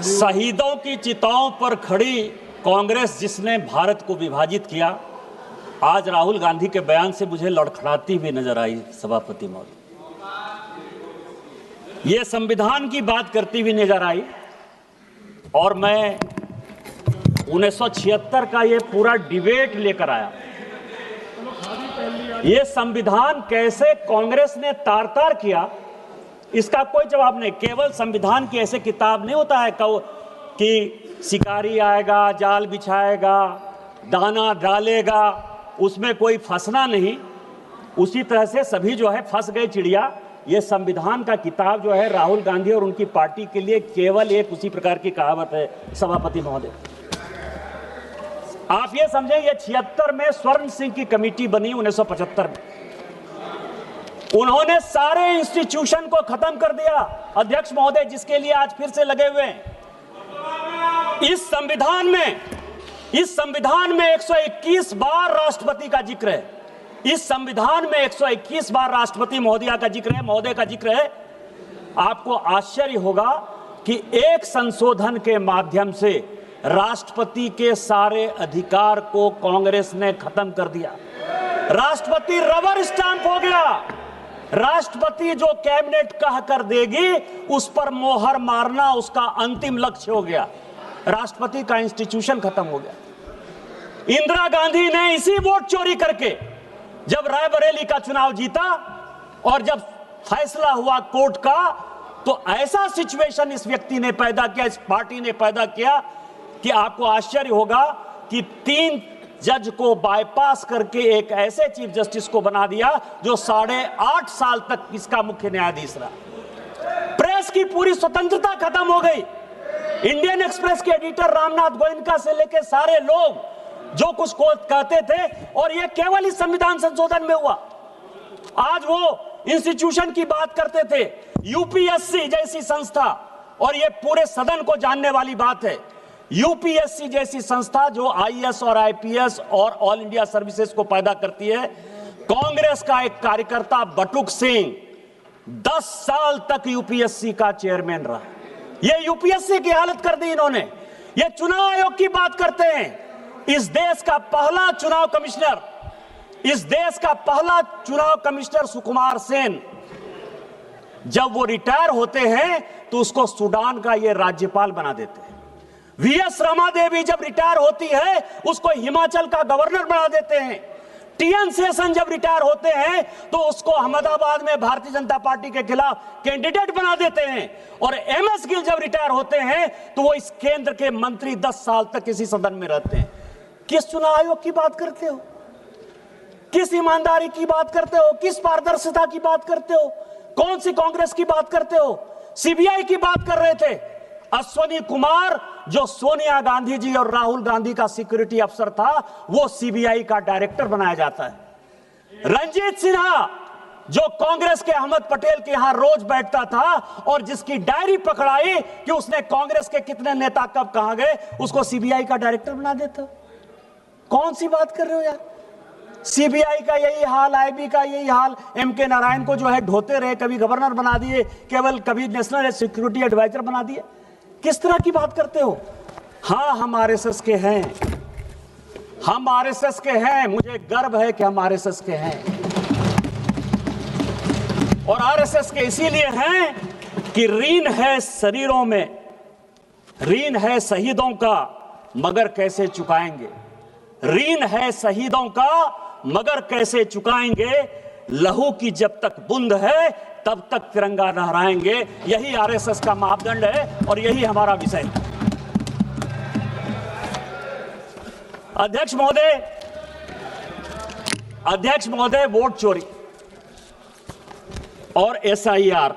शहीदों की चिताओं पर खड़ी कांग्रेस जिसने भारत को विभाजित किया, आज राहुल गांधी के बयान से मुझे लड़खड़ाती हुई नजर आई। सभापति महोदय, ये संविधान की बात करती हुई नजर आई और मैं 1976 का ये पूरा डिबेट लेकर आया। ये संविधान कैसे कांग्रेस ने तार तार किया, इसका कोई जवाब नहीं। केवल संविधान की ऐसे किताब नहीं होता है कि शिकारी आएगा, जाल बिछाएगा, दाना डालेगा, उसमें कोई फंसना नहीं। उसी तरह से सभी जो है फंस गए चिड़िया। ये संविधान का किताब जो है राहुल गांधी और उनकी पार्टी के लिए केवल एक उसी प्रकार की कहावत है। सभापति महोदय, आप ये समझें, ये 76 में स्वर्ण सिंह की कमेटी बनी 1975 में। उन्होंने सारे इंस्टीट्यूशन को खत्म कर दिया अध्यक्ष महोदय, जिसके लिए आज फिर से लगे हुए हैं। इस संविधान में 121 बार राष्ट्रपति का जिक्र है। इस संविधान में 121 बार राष्ट्रपति महोदय का जिक्र है। आपको आश्चर्य होगा कि एक संशोधन के माध्यम से राष्ट्रपति के सारे अधिकार को कांग्रेस ने खत्म कर दिया। राष्ट्रपति रबर स्टैंप हो गया। राष्ट्रपति जो कैबिनेट कह कर देगी उस पर मोहर मारना उसका अंतिम लक्ष्य हो गया। राष्ट्रपति का इंस्टीट्यूशन खत्म हो गया। इंदिरा गांधी ने इसी वोट चोरी करके जब रायबरेली का चुनाव जीता और जब फैसला हुआ कोर्ट का, तो ऐसा सिचुएशन इस व्यक्ति ने पैदा किया, इस पार्टी ने पैदा किया कि आपको आश्चर्य होगा कि 3 जज को बाईपास करके एक ऐसे चीफ जस्टिस को बना दिया जो 8.5 साल तक इसका मुख्य न्यायाधीश रहा। प्रेस की पूरी स्वतंत्रता खत्म हो गई। इंडियन एक्सप्रेस के एडिटर रामनाथ गोयनका से लेकर सारे लोग जो कुछ कहते थे, और यह केवल इस संविधान संशोधन में हुआ। आज वो इंस्टीट्यूशन की बात करते थे, यूपीएससी जैसी संस्था, और यह पूरे सदन को जानने वाली बात है। यूपीएससी जैसी संस्था जो आईएएस और आईपीएस और ऑल इंडिया सर्विसेज को पैदा करती है। कांग्रेस का एक कार्यकर्ता बटुक सिंह 10 साल तक यूपीएससी का चेयरमैन रहा। ये यूपीएससी की हालत कर दी इन्होंने। ये चुनाव आयोग की बात करते हैं। इस देश का पहला चुनाव कमिश्नर सुकुमार सेन, जब वो रिटायर होते हैं तो उसको सूडान का ये राज्यपाल बना देते हैं। वीएस रमा देवी जब रिटायर होती है उसको हिमाचल का गवर्नर बना देते हैं। टीएन शेषन जब रिटायर होते हैं तो उसको अहमदाबाद में भारतीय जनता पार्टी के खिलाफ कैंडिडेट बना देते हैं। और एमएस गिल जब रिटायर होते हैं तो वो इस केंद्र के मंत्री 10 साल तक इसी सदन में रहते हैं। किस चुनाव आयोग की बात करते हो? किस ईमानदारी की बात करते हो? किस पारदर्शिता की बात करते हो? कौन सी कांग्रेस की बात करते हो? सीबीआई की बात कर रहे थे। अश्वनी कुमार जो सोनिया गांधी जी और राहुल गांधी का सिक्योरिटी अफसर था, वो सीबीआई का डायरेक्टर बनाया जाता है। रंजीत सिन्हा जो कांग्रेस के अहमद पटेल के यहां रोज बैठता था और जिसकी डायरी पकड़ाई कि उसने कांग्रेस के कितने नेता कब कहां गए, उसको सीबीआई का डायरेक्टर बना देता। कौन सी बात कर रहे हो यार? सीबीआई का यही हाल, आईबी का यही हाल। एमके नारायण को जो है ढोते रहे, कभी गवर्नर बना दिए, केवल कभी नेशनल सिक्योरिटी एडवाइजर बना दिए। किस तरह की बात करते हो? हाँ, हम आरएसएस के हैं, मुझे गर्व है कि हम आरएसएस के हैं। और आरएसएस के इसीलिए हैं कि ऋण है शरीरों में, ऋण है शहीदों का, मगर कैसे चुकाएंगे? ऋण है शहीदों का मगर कैसे चुकाएंगे? लहू की जब तक बूंद है तब तक तिरंगा लहराएंगे। यही आरएसएस का मापदंड है और यही हमारा विषय है। अध्यक्ष महोदय, वोट चोरी और एसआईआर,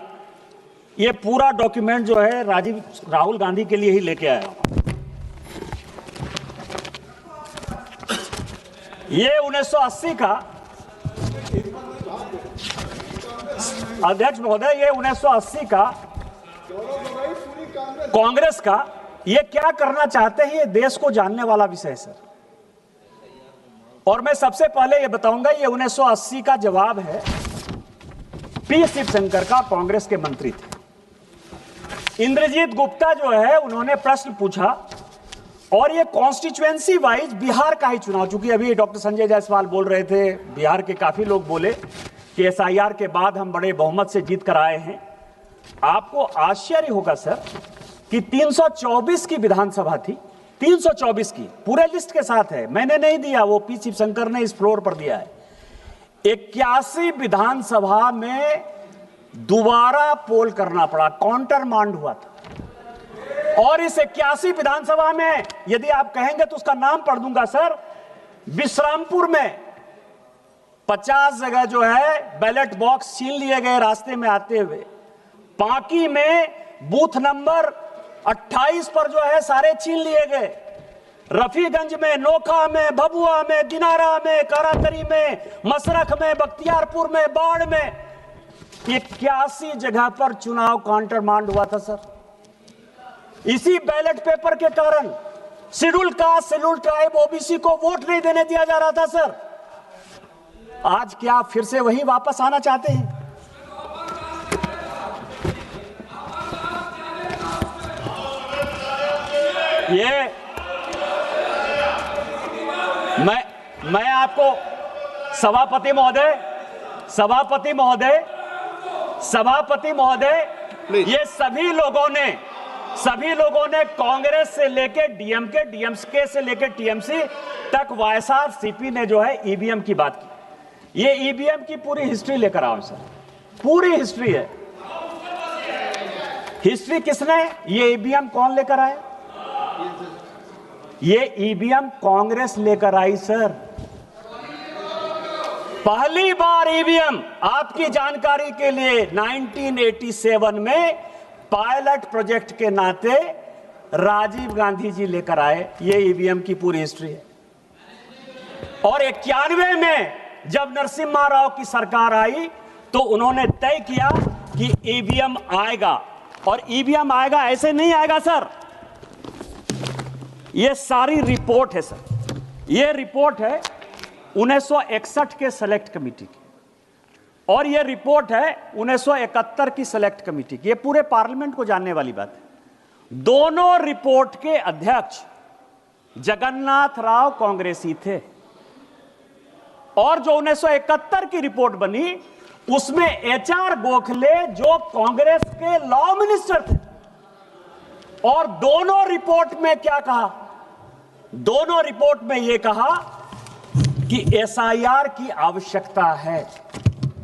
ये पूरा डॉक्यूमेंट जो है राहुल गांधी के लिए ही लेके आया। ये 1980 का, अध्यक्ष महोदय, ये 1980 का कांग्रेस का, ये क्या करना चाहते हैं ये देश को जानने वाला विषय है सर। और मैं सबसे पहले ये बताऊंगा, ये 1980 का जवाब है पी शिवशंकर का, कांग्रेस के मंत्री थे। इंद्रजीत गुप्ता जो है उन्होंने प्रश्न पूछा और ये कॉन्स्टिट्यूएंसी वाइज बिहार का ही चुनाव, चूंकि अभी डॉक्टर संजय जायसवाल बोल रहे थे, बिहार के काफी लोग बोले कि एसआईआर के बाद हम बड़े बहुमत से जीत कर आए हैं। आपको आश्चर्य होगा सर कि 324 की विधानसभा थी, 324 की पूरे लिस्ट के साथ है, मैंने नहीं दिया, वो पी शिवशंकर ने इस फ्लोर पर दिया है। 81 विधानसभा में दोबारा पोल करना पड़ा, काउंटर मांड हुआ था। और इस 81 विधानसभा में यदि आप कहेंगे तो उसका नाम पढ़ दूंगा सर। विश्रामपुर में 50 जगह जो है बैलेट बॉक्स छीन लिए गए रास्ते में आते हुए। पांकी में बूथ नंबर 28 पर जो है सारे छीन लिए गए। रफीगंज में, नोखा में, भभुआ में, दिनारा में, काराकरी में, मसरख में, बख्तियारपुर में, बाढ़ में 81 जगह पर चुनाव काउंटर मांड हुआ था सर। इसी बैलेट पेपर के कारण schedule caste, schedule tribe, OBC को वोट नहीं देने दिया जा रहा था सर। आज क्या फिर से वही वापस आना चाहते हैं? ये मैं आपको सभापति महोदय, ये सभी लोगों ने कांग्रेस से लेकर डीएमके से लेकर टीएमसी तक वाईएसआरसीपी ने जो है ईवीएम की बात की। ये ईवीएम की पूरी हिस्ट्री लेकर आओ सर, पूरी हिस्ट्री है। हिस्ट्री किसने, ये ईवीएम कौन लेकर आया? ये ईवीएम कांग्रेस लेकर आई सर। पहली बार ईवीएम, आपकी जानकारी के लिए, 1987 में पायलट प्रोजेक्ट के नाते राजीव गांधी जी लेकर आए। ये ईवीएम की पूरी हिस्ट्री है। और 91 में जब नरसिम्हा राव की सरकार आई तो उन्होंने तय किया कि ईवीएम आएगा। और ईवीएम आएगा, ऐसे नहीं आएगा सर। ये सारी रिपोर्ट है सर, ये रिपोर्ट है 1961 के सेलेक्ट कमेटी की और ये रिपोर्ट है 1971 की सेलेक्ट कमेटी की। ये पूरे पार्लियामेंट को जानने वाली बात है। दोनों रिपोर्ट के अध्यक्ष जगन्नाथ राव कांग्रेसी थे और जो 1971 की रिपोर्ट बनी उसमें एचआर गोखले जो कांग्रेस के लॉ मिनिस्टर थे। और दोनों रिपोर्ट में क्या कहा? दोनों रिपोर्ट में यह कहा कि एसआईआर की आवश्यकता है,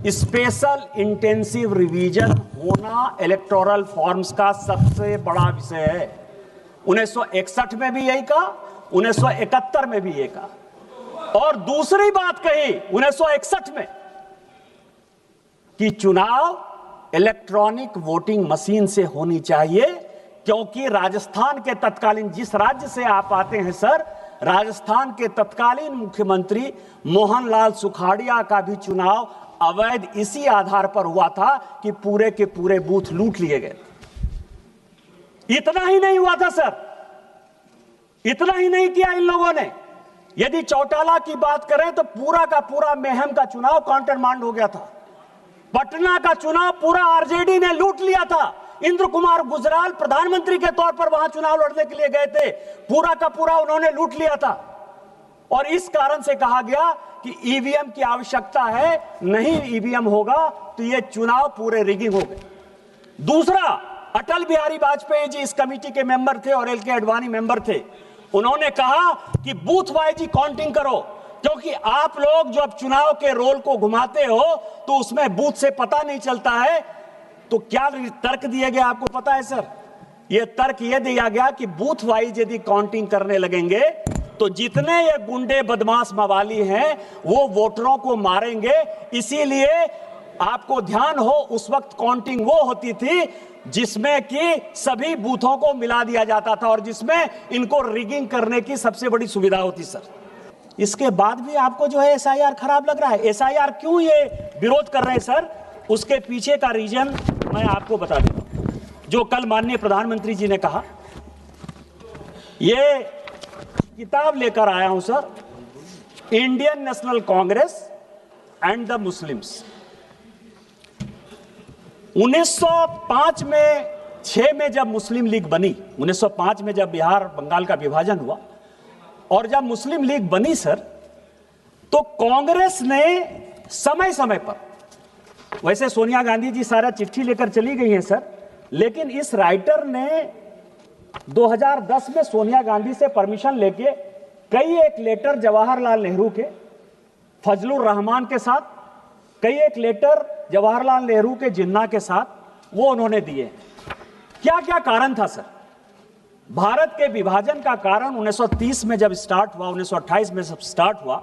स्पेशल इंटेंसिव रिवीजन होना इलेक्टोरल फॉर्म्स का सबसे बड़ा विषय है। 1961 में भी यही कहा, 1971 में भी यही कहा। और दूसरी बात कही 1961 में कि चुनाव इलेक्ट्रॉनिक वोटिंग मशीन से होनी चाहिए, क्योंकि राजस्थान के तत्कालीन, जिस राज्य से आप आते हैं सर, राजस्थान के तत्कालीन मुख्यमंत्री मोहनलाल सुखाड़िया का भी चुनाव अवैध इसी आधार पर हुआ था कि पूरे के पूरे बूथ लूट लिए गए। इतना ही नहीं हुआ था सर, इतना ही नहीं किया इन लोगों ने। यदि चौटाला की बात करें तो पूरा का पूरा मेहम का चुनाव काउंटर मांड हो गया था। पटना का चुनाव पूरा आरजेडी ने लूट लिया था। इंद्र कुमार गुजराल प्रधानमंत्री के तौर पर वहां चुनाव लड़ने के लिए गए थे, पूरा का पूरा उन्होंने लूट लिया था। और इस कारण से कहा गया कि ईवीएम की आवश्यकता है, नहीं ईवीएम होगा तो ये चुनाव पूरे रिगिंग हो गए। दूसरा, अटल बिहारी वाजपेयी जी इस कमेटी के मेंबर थे और एल.के. आडवाणी मेंबर थे। उन्होंने कहा कि बूथ वाइज काउंटिंग करो, क्योंकि आप लोग जब चुनाव के रोल को घुमाते हो तो उसमें बूथ से पता नहीं चलता है। तो क्या तर्क दिया गया आपको पता है सर? यह तर्क यह दिया गया कि बूथ वाइज यदि काउंटिंग करने लगेंगे तो जितने ये गुंडे बदमाश मवाली हैं वो वोटरों को मारेंगे। इसीलिए आपको ध्यान हो, उस वक्त काउंटिंग वो होती थी जिसमें कि सभी बूथों को मिला दिया जाता था और जिसमें इनको रिगिंग करने की सबसे बड़ी सुविधा होती सर। इसके बाद भी आपको जो है एसआईआर खराब लग रहा है। एसआईआर क्यों ये विरोध कर रहे हैं सर? उसके पीछे का रीजन मैं आपको बता देता हूं। जो कल माननीय प्रधानमंत्री जी ने कहा, ये किताब लेकर आया हूं sir, Indian national Congress and the Muslims. 1905 में 1906 में जब मुस्लिम लीग बनी, 1905 में जब बिहार बंगाल का विभाजन हुआ और जब मुस्लिम लीग बनी सर, तो कांग्रेस ने समय समय पर, वैसे सोनिया गांधी जी सारा चिट्ठी लेकर चली गई हैं सर, लेकिन इस राइटर ने 2010 में सोनिया गांधी से परमिशन लेके कई एक लेटर जवाहरलाल नेहरू के, फजलुर रहमान के साथ, कई एक लेटर जवाहरलाल नेहरू के जिन्ना के साथ वो उन्होंने दिए। क्या क्या कारण था सर? भारत के विभाजन का कारण 1930 में जब स्टार्ट हुआ, 1928 में जब स्टार्ट हुआ,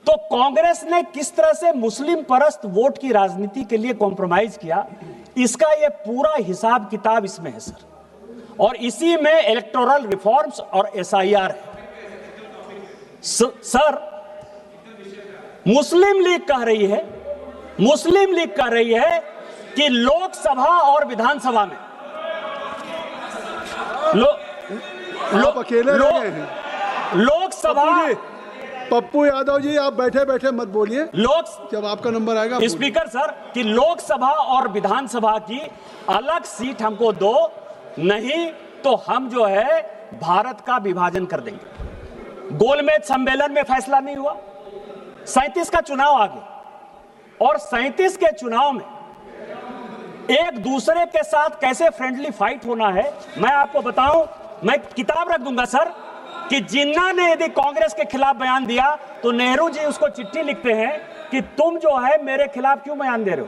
तो कांग्रेस ने किस तरह से मुस्लिम परस्त वोट की राजनीति के लिए कॉम्प्रोमाइज किया, इसका यह पूरा हिसाब किताब इसमें है सर। और इसी में इलेक्टोरल रिफॉर्म्स और एसआईआर है सर। मुस्लिम लीग कह रही है कि लोकसभा और विधानसभा में अकेले रह गए हैं। लोकसभा, पप्पू यादव जी आप बैठे बैठे मत बोलिए, जब आपका नंबर आएगा स्पीकर सर, कि लोकसभा और विधानसभा की अलग सीट हमको दो, नहीं तो हम जो है भारत का विभाजन कर देंगे। गोलमेज सम्मेलन में फैसला नहीं हुआ, 37 का चुनाव आ गया और 37 के चुनाव में एक दूसरे के साथ कैसे फ्रेंडली फाइट होना है, मैं आपको बताऊं, मैं किताब रख दूंगा सर, कि जिन्ना ने यदि कांग्रेस के खिलाफ बयान दिया तो नेहरू जी उसको चिट्ठी लिखते हैं कि तुम जो है मेरे खिलाफ क्यों बयान दे रहे हो,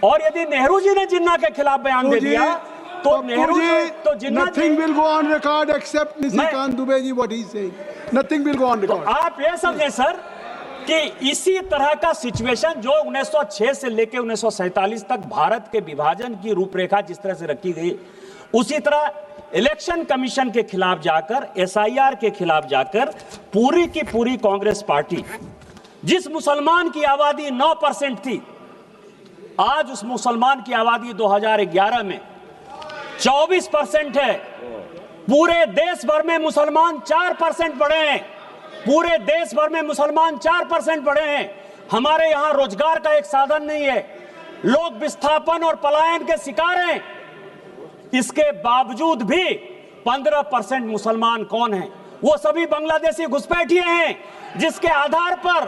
और यदि नेहरू जी ने जिन्ना के खिलाफ बयान दे दिया तो नेहरू जी, तो जिन्ना nothing will go on record except Nishikant Dubey ji what he saying, nothing will go on record। तो आप ये समझे सर कि इसी तरह का सिचुएशन जो 1906 से लेकर 1947 तक भारत के विभाजन की रूपरेखा जिस तरह से रखी गई, उसी तरह इलेक्शन कमीशन के खिलाफ जाकर, एसआईआर के खिलाफ जाकर पूरी की पूरी कांग्रेस पार्टी, जिस मुसलमान की आबादी 9% थी, आज उस मुसलमान की आबादी 2011 में 24% है। पूरे देश भर में मुसलमान 4% बढ़े हैं, पूरे देश भर में मुसलमान 4% बढ़े हैं। हमारे यहां रोजगार का एक साधन नहीं है, लोग विस्थापन और पलायन के शिकार हैं। इसके बावजूद भी 15% मुसलमान कौन हैं? वो सभी बांग्लादेशी घुसपैठिए हैं, जिसके आधार पर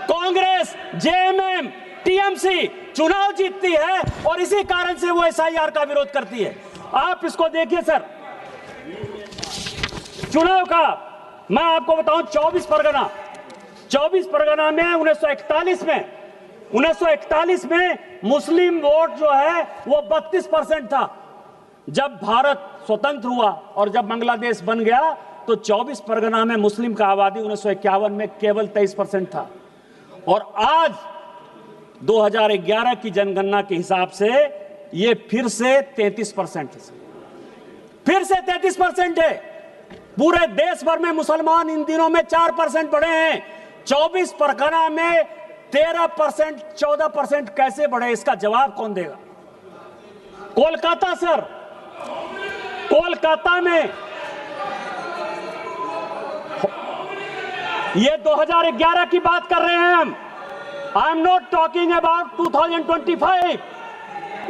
कांग्रेस, जेएमएम, टीएमसी चुनाव जीतती है और इसी कारण से वो एसआईआर का विरोध करती है। आप इसको देखिए सर, चुनाव का मैं आपको बताऊं, 24 परगना में 1941 में मुस्लिम वोट जो है वो 32% था। जब भारत स्वतंत्र हुआ और जब बांग्लादेश बन गया तो 24 परगना में मुस्लिम का आबादी 1951 में केवल 23% था, और आज 2011 की जनगणना के हिसाब से ये फिर से 33% है, फिर से 33% है। पूरे देश भर में मुसलमान इन दिनों में 4% बढ़े हैं, 24 परगना में 13%, 14% कैसे बढ़े? इसका जवाब कौन देगा? कोलकाता सर, कोलकाता में ये 2011 की बात कर रहे हैं हम, I am not talking about 2025।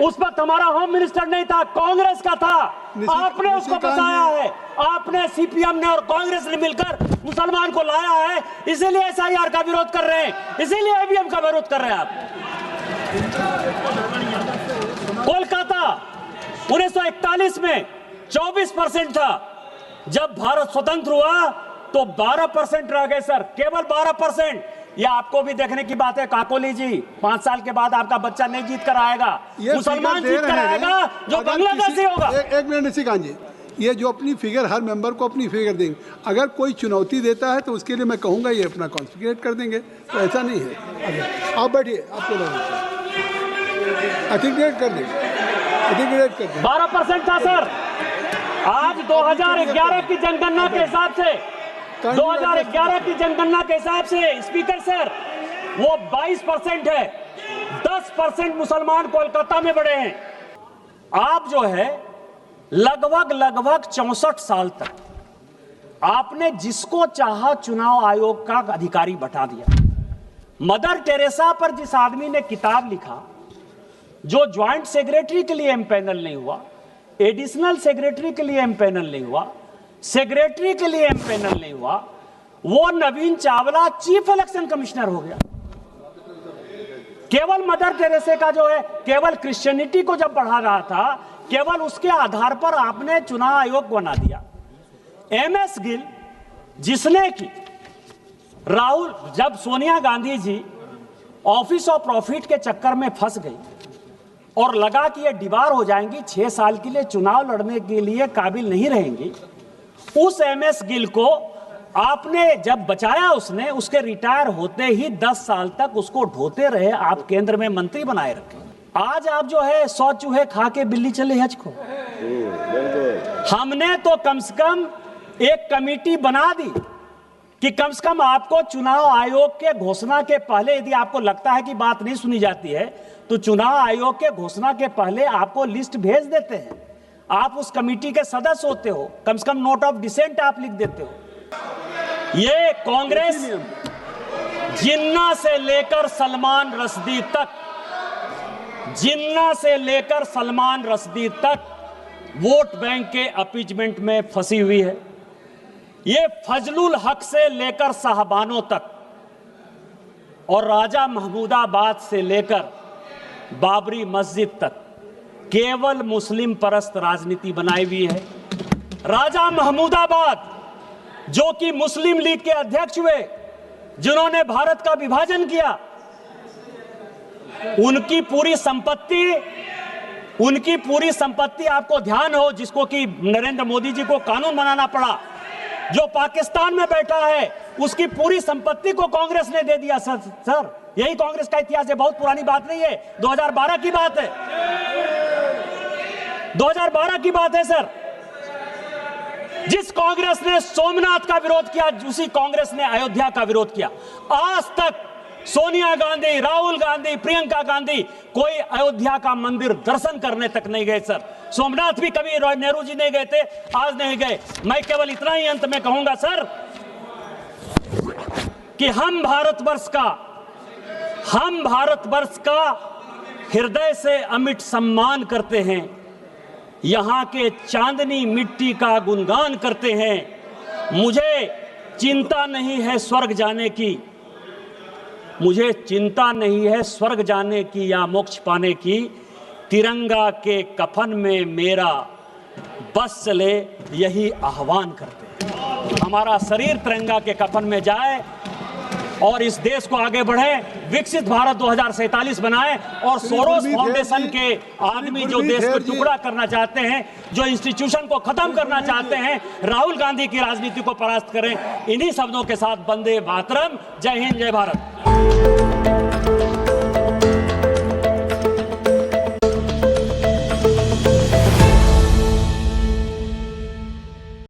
उस वक्त हमारा होम मिनिस्टर नहीं था, कांग्रेस का था, आपने उसको बचाया है, आपने, सीपीएम ने और कांग्रेस ने मिलकर मुसलमान को लाया है, इसीलिए एसआईआर का विरोध कर रहे हैं, इसीलिए ईवीएम का विरोध कर रहे हैं आप। कोलकाता 1941 में 24% था, जब भारत स्वतंत्र हुआ तो 12% रह गए सर, केवल 12%। ये आपको भी देखने की बात है काकोली जी, 5 साल के बाद आपका बच्चा नहीं जीत कर आएगा, मुसलमान जीत कर आएगा जो बांग्लादेशी होगा। एक मिनट निशिकांत जी, ये जो अपनी फिगर, हर मेंबर को अपनी फिगर देंगे, अगर कोई चुनौती देता है तो उसके लिए मैं कहूंगा ये अपना कॉन्फिगरेट कर देंगे, तो ऐसा नहीं है। आप बैठिए, आपको आर्टिकुलेट कर देंगे, आर्टिकुलेट कर देंगे। 12% था सर, आज 2011 की जनगणना के हिसाब से, 2011 की जनगणना के हिसाब से स्पीकर सर वो 22% है, 10% मुसलमान कोलकाता में बढ़े हैं। आप जो है लगभग 64 साल तक आपने जिसको चाहा चुनाव आयोग का अधिकारी बैठा दिया। मदर टेरेसा पर जिस आदमी ने किताब लिखा, जो ज्वाइंट सेक्रेटरी के लिए एम्पैनल नहीं हुआ, एडिशनल सेक्रेटरी के लिए एमपैनल नहीं हुआ, सेक्रेटरी के लिए एमपैनल नहीं हुआ, वो नवीन चावला चीफ इलेक्शन कमिश्नर हो गया। केवल मदर टेरेसा का जो है, केवल क्रिश्चियनिटी को जब बढ़ा रहा था, केवल उसके आधार पर आपने चुनाव आयोग बना दिया। एमएस गिल, जिसने कि राहुल, जब Sonia Gandhi ji office of profit के चक्कर में फंस गई और लगा कि ये दीवार हो जाएंगी, 6 साल के लिए चुनाव लड़ने के लिए काबिल नहीं रहेंगी, उस एमएस गिल को आपने जब बचाया, उसने उसके रिटायर होते ही 10 साल तक उसको ढोते रहे, आप केंद्र में मंत्री बनाए रखे। आज आप जो है 100 चूहे खा के बिल्ली चले हज को। हमने तो कम से कम एक कमेटी बना दी कि कम से कम आपको चुनाव आयोग के घोषणा के पहले, यदि आपको लगता है कि बात नहीं सुनी जाती है, तो चुनाव आयोग के घोषणा के पहले आपको लिस्ट भेज देते हैं, आप उस कमेटी के सदस्य होते हो, कम से कम नोट ऑफ डिसेंट आप लिख देते हो। ये कांग्रेस जिन्ना से लेकर सलमान रश्दी तक, जिन्ना से लेकर सलमान रश्दी तक वोट बैंक के अपीजमेंट में फंसी हुई है। ये फजलुल हक से लेकर साहबानों तक और राजा महमूदाबाद से लेकर बाबरी मस्जिद तक केवल मुस्लिम परस्त राजनीति बनाई हुई है। राजा महमूदाबाद, जो कि मुस्लिम लीग के अध्यक्ष हुए, जिन्होंने भारत का विभाजन किया, उनकी पूरी संपत्ति आपको ध्यान हो, जिसको कि नरेंद्र मोदी जी को कानून बनाना पड़ा, जो पाकिस्तान में बैठा है, उसकी पूरी संपत्ति को कांग्रेस ने दे दिया। सर यही कांग्रेस का इतिहास है, बहुत पुरानी बात नहीं है, 2012 की बात है, 2012 की बात है सर। जिस कांग्रेस ने सोमनाथ का विरोध किया, उसी कांग्रेस ने अयोध्या का विरोध किया। आज तक सोनिया गांधी, राहुल गांधी, प्रियंका गांधी कोई अयोध्या का मंदिर दर्शन करने तक नहीं गए सर। सोमनाथ भी कभी नेहरू जी नहीं गए थे, आज नहीं गए। मैं केवल इतना ही अंत में कहूंगा सर कि हम भारतवर्ष का हृदय से अमिट सम्मान करते हैं, यहां के चांदनी मिट्टी का गुणगान करते हैं। मुझे चिंता नहीं है स्वर्ग जाने की, मुझे चिंता नहीं है स्वर्ग जाने की या मोक्ष पाने की, तिरंगा के कफन में मेरा बस चले, यही आह्वान करते हैं। हमारा शरीर तिरंगा के कफन में जाए और इस देश को आगे बढ़े, विकसित भारत 2047 बनाए और सोरोस फाउंडेशन के आदमी जो देश को टुकड़ा करना चाहते हैं, जो इंस्टीट्यूशन को खत्म करना चाहते हैं, राहुल गांधी की राजनीति को परास्त करें। इन्हीं शब्दों के साथ वंदे मातरम। जय हिंद, जय भारत।